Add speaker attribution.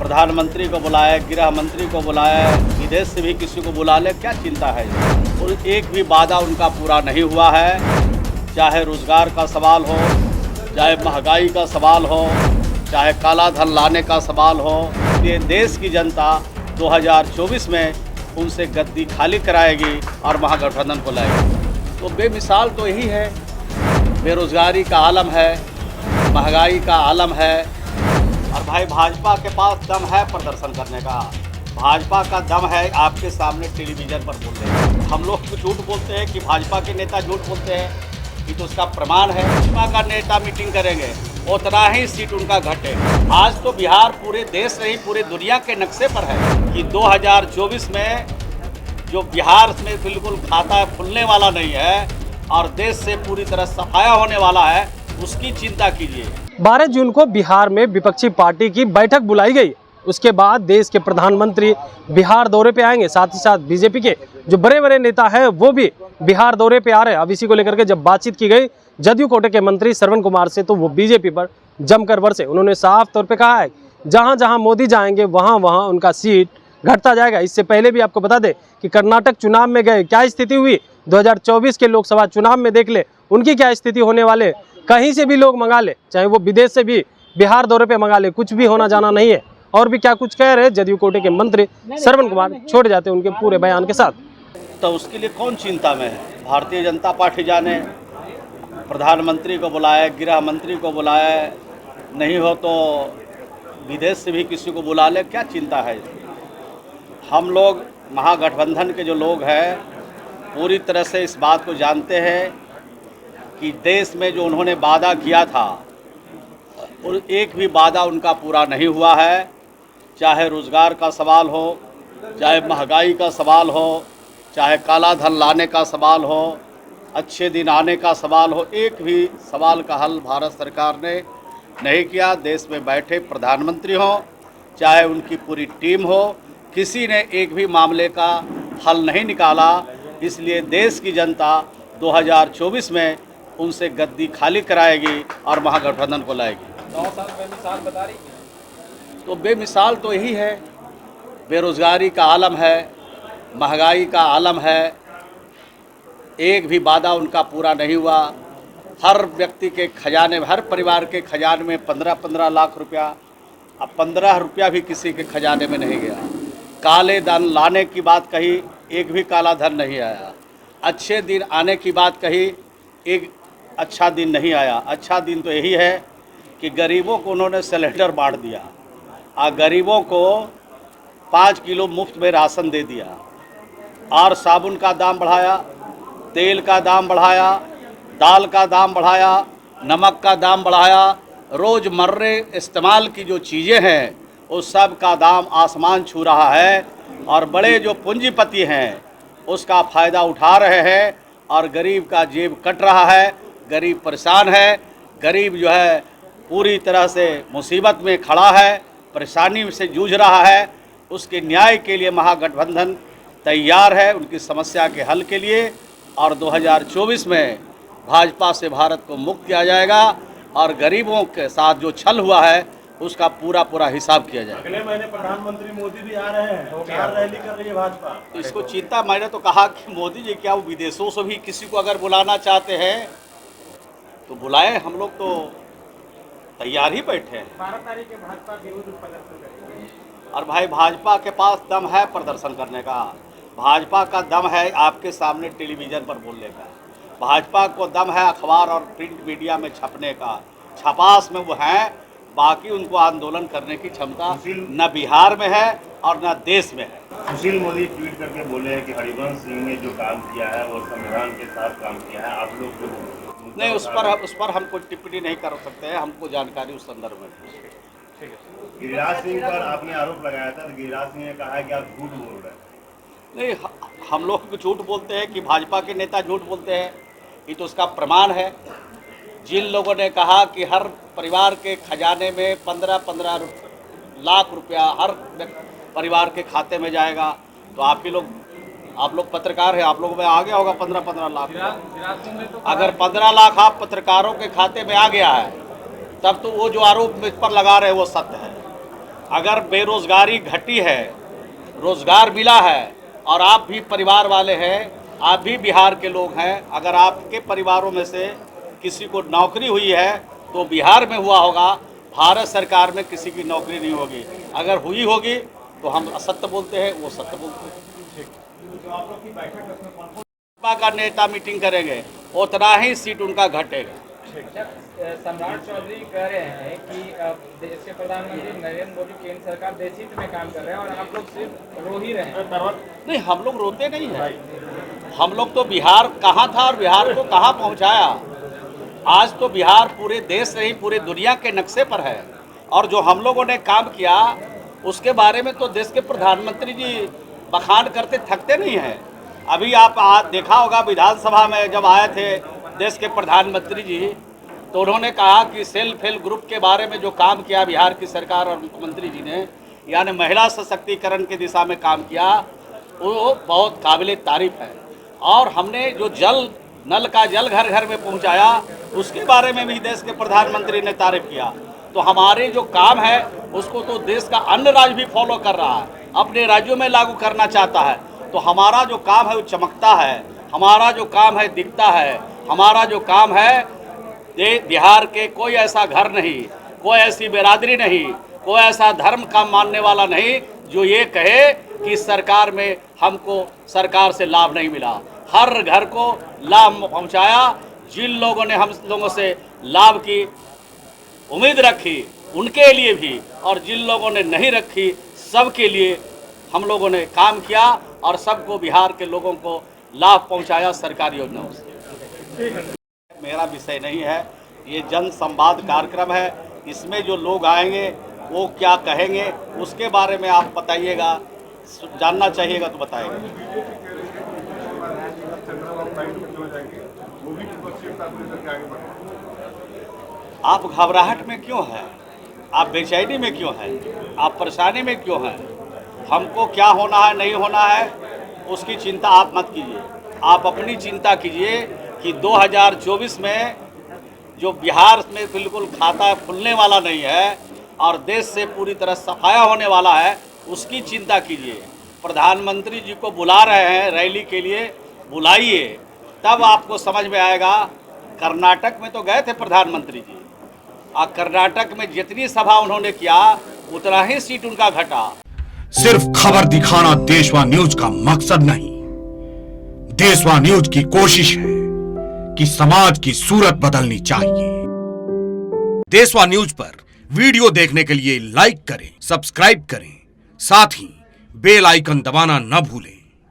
Speaker 1: प्रधानमंत्री को बुलाया, गृह मंत्री को बुलाया, विदेश से भी किसी को बुला ले, क्या चिंता है? और एक भी वादा उनका पूरा नहीं हुआ है। चाहे रोजगार का सवाल हो, चाहे महंगाई का सवाल हो, चाहे काला धन लाने का सवाल हो, ये देश की जनता 2024 में उनसे गद्दी खाली कराएगी और महागठबंधन को लाएगी। तो बेमिसाल तो यही है, बेरोजगारी का आलम है, महंगाई का आलम है। और भाई भाजपा के पास दम है प्रदर्शन करने का, भाजपा का दम है आपके सामने टेलीविज़न पर बोलने का। हम लोग तो झूठ बोलते हैं कि भाजपा के नेता झूठ बोलते हैं, ये तो उसका प्रमाण है। भाजपा का नेता मीटिंग करेंगे उतना ही सीट उनका घटे। आज तो बिहार पूरे देश नहीं पूरे दुनिया के नक्शे पर है कि 2024 में जो बिहार में बिल्कुल खाता खुलने वाला नहीं है और देश से पूरी तरह सफाया होने वाला है, उसकी चिंता कीजिए।
Speaker 2: 12 जून को बिहार में विपक्षी पार्टी की बैठक बुलाई गई। उसके बाद देश के प्रधानमंत्री बिहार दौरे पे आएंगे, साथ ही साथ बीजेपी के जो बड़े बड़े नेता हैं वो भी बिहार दौरे पे आ रहे हैं। अब इसी को लेकर के जब बातचीत की गई जदयू कोटे के मंत्री श्रवण कुमार से, तो वो बीजेपी पर जमकर बरसे। उन्होंने साफ तौर पे कहा है जहां जहां मोदी जाएंगे वहां वहां उनका सीट घटता जाएगा। इससे पहले भी आपको बता दें कि कर्नाटक चुनाव में गए, क्या स्थिति हुई 2024 के लोकसभा चुनाव में, देख ले उनकी क्या स्थिति होने वाले। कहीं से भी लोग मंगा ले, चाहे वो विदेश से भी बिहार दौरे पे मंगा ले, कुछ भी होना जाना नहीं है। और भी क्या कुछ कह रहे जदयू कोटे के मंत्री श्रवण कुमार, छोड़ जाते उनके पूरे बयान के साथ।
Speaker 1: तो उसके लिए कौन चिंता में है? भारतीय जनता पार्टी जाने, प्रधानमंत्री को बुलाए, गृह मंत्री को बुलाए, नहीं हो तो विदेश से भी किसी को बुला ले, क्या चिंता है? हम लोग महागठबंधन के जो लोग हैं पूरी तरह से इस बात को जानते हैं कि देश में जो उन्होंने वादा किया था और एक भी वादा उनका पूरा नहीं हुआ है। चाहे रोज़गार का सवाल हो, चाहे महंगाई का सवाल हो, चाहे काला धन लाने का सवाल हो, अच्छे दिन आने का सवाल हो, एक भी सवाल का हल भारत सरकार ने नहीं किया। देश में बैठे प्रधानमंत्री हों, चाहे उनकी पूरी टीम हो, किसी ने एक भी मामले का हल नहीं निकाला। इसलिए देश की जनता 2024 में उनसे गद्दी खाली कराएगी और महागठबंधन को लाएगी।
Speaker 3: 9 साल बेमिसाल बता रही है।
Speaker 1: तो बेमिसाल तो यही है, बेरोजगारी का आलम है, महंगाई का आलम है, एक भी वादा उनका पूरा नहीं हुआ। हर व्यक्ति के खजाने में, हर परिवार के खजाने में 15-15 लाख रुपया, अब 15 रुपया भी किसी के खजाने में नहीं गया। काले धन लाने की बात कही, एक भी काला धन नहीं आया। अच्छे दिन आने की बात कही, एक अच्छा दिन नहीं आया। अच्छा दिन तो यही है कि गरीबों को उन्होंने सिलेंडर बांट दिया और गरीबों को 5 किलो मुफ्त में राशन दे दिया और साबुन का दाम बढ़ाया, तेल का दाम बढ़ाया, दाल का दाम बढ़ाया, नमक का दाम बढ़ाया। रोज़मर्रे इस्तेमाल की जो चीज़ें हैं उस सब का दाम आसमान छू रहा है और बड़े जो पूंजीपति हैं उसका फ़ायदा उठा रहे हैं और गरीब का जेब कट रहा है। गरीब परेशान है, गरीब जो है पूरी तरह से मुसीबत में खड़ा है, परेशानी से जूझ रहा है। उसके न्याय के लिए महागठबंधन तैयार है, उनकी समस्या के हल के लिए। और 2024 में भाजपा से भारत को मुक्त किया जाएगा और गरीबों के साथ जो छल हुआ है उसका पूरा हिसाब किया जाएगा।
Speaker 4: अगले महीने प्रधानमंत्री मोदी भी आ रहे हैं, 4 रैली कर रही है भाजपा।
Speaker 1: इसको चिंता, मैंने तो कहा कि मोदी जी क्या वो विदेशों से भी किसी को अगर बुलाना चाहते हैं तो बुलाएं, हम लोग तो तैयार ही बैठे हैं।
Speaker 3: 12 तारीख के भाजपा विरोध प्रदर्शन करेंगे।
Speaker 1: और भाई भाजपा के पास दम है प्रदर्शन करने का, भाजपा का दम है आपके सामने टेलीविज़न पर बोलने का, भाजपा को दम है अखबार और प्रिंट मीडिया में छपने का। छपास में वो हैं, बाकी उनको आंदोलन करने की क्षमता न बिहार में है और न देश में है।
Speaker 4: सुशील मोदी ट्वीट करके बोले हैं कि हरिवंश सिंह ने जो काम किया है वो संविधान के साथ काम किया है। आप लोग जो
Speaker 1: नहीं, उस पर हम कोई टिप्पणी नहीं कर सकते हैं, हमको जानकारी उस संदर्भ में।
Speaker 3: ठीक है।
Speaker 4: गिरिराज सिंह पर आपने आरोप लगाया था, तो गिरिराज सिंह ने कहा है कि आप झूठ बोल रहे हैं।
Speaker 1: नहीं, हम लोग झूठ बोलते हैं कि भाजपा के नेता झूठ बोलते हैं, ये तो उसका प्रमाण है। जिन लोगों ने कहा कि हर परिवार के खजाने में 15-15 लाख रुपया हर परिवार के खाते में जाएगा, तो आप लोग पत्रकार हैं, आप लोगों में आ गया होगा 15-15 लाख। अगर 15 लाख आप पत्रकारों के खाते में आ गया है तब तो वो जो आरोप इस पर लगा रहे हैं वो सत्य है। अगर बेरोजगारी घटी है, रोजगार मिला है और आप भी परिवार वाले हैं, आप भी बिहार के लोग हैं, अगर आपके परिवारों में से किसी को नौकरी हुई है तो बिहार में हुआ होगा, भारत सरकार में किसी की नौकरी नहीं होगी। अगर हुई होगी तो हम असत्य बोलते हैं, वो सत्य बोलते हैं। भाजपा का नेता मीटिंग करेंगे उतना ही सीट उनका घटेगा।
Speaker 3: सम्राट चौधरी कह रहे हैं कि देश के प्रधानमंत्री नरेंद्र मोदी केंद्र सरकार देश हित में काम कर रहे हैं और आप लोग सिर्फ रो ही रहे हैं।
Speaker 1: नहीं, हम लोग रोते नहीं हैं। हम लोग तो बिहार कहाँ था और बिहार को कहाँ पहुँचाया। आज तो बिहार पूरे देश नहीं पूरे दुनिया के नक्शे पर है। और जो हम लोगों ने काम किया उसके बारे में तो देश के प्रधानमंत्री जी बखान करते थकते नहीं हैं। अभी आप देखा होगा विधानसभा में जब आए थे देश के प्रधानमंत्री जी, तो उन्होंने कहा कि सेल्फ हेल्प ग्रुप के बारे में जो काम किया बिहार की सरकार और मुख्यमंत्री जी ने, यानी महिला सशक्तिकरण की दिशा में काम किया, वो बहुत काबिले तारीफ है। और हमने जो जल नल का जल घर घर में पहुंचाया उसके बारे में भी देश के प्रधानमंत्री ने तारीफ किया। तो हमारे जो काम है उसको तो देश का अन्य राज्य भी फॉलो कर रहा है, अपने राज्यों में लागू करना चाहता है। तो हमारा जो काम है वो चमकता है, हमारा जो काम है दिखता है, हमारा जो काम है बिहार के कोई ऐसा घर नहीं, कोई ऐसी बिरादरी नहीं, कोई ऐसा धर्म का मानने वाला नहीं जो ये कहे कि सरकार में हमको सरकार से लाभ नहीं मिला। हर घर को लाभ पहुंचाया। जिन लोगों ने हम लोगों से लाभ की उम्मीद रखी उनके लिए भी, और जिन लोगों ने नहीं रखी सबके लिए हम लोगों ने काम किया और सबको बिहार के लोगों को लाभ पहुंचाया सरकारी योजनाओं से। मेरा विषय नहीं है, ये जन संवाद कार्यक्रम है। इसमें जो लोग आएंगे वो क्या कहेंगे उसके बारे में आप बताइएगा, जानना चाहिएगा तो बताएंगे। आप घबराहट में क्यों हैं? आप बेचैनी में क्यों हैं? आप परेशानी में क्यों हैं? हमको क्या होना है नहीं होना है उसकी चिंता आप मत कीजिए। आप अपनी चिंता कीजिए कि 2024 में जो बिहार में बिल्कुल खाता खुलने वाला नहीं है और देश से पूरी तरह सफाया होने वाला है, उसकी चिंता कीजिए। प्रधानमंत्री जी को बुला रहे हैं रैली के लिए, बुलाइए, तब आपको समझ में आएगा। कर्नाटक में तो गए थे प्रधानमंत्री जी, और कर्नाटक में जितनी सभा उन्होंने किया उतना ही सीट उनका घटा।
Speaker 5: सिर्फ खबर दिखाना देशवा न्यूज का मकसद नहीं, देशवा न्यूज की कोशिश है कि समाज की सूरत बदलनी चाहिए। देशवा न्यूज पर वीडियो देखने के लिए लाइक करें, सब्सक्राइब करें, साथ ही बेल आइकन दबाना न भूलें।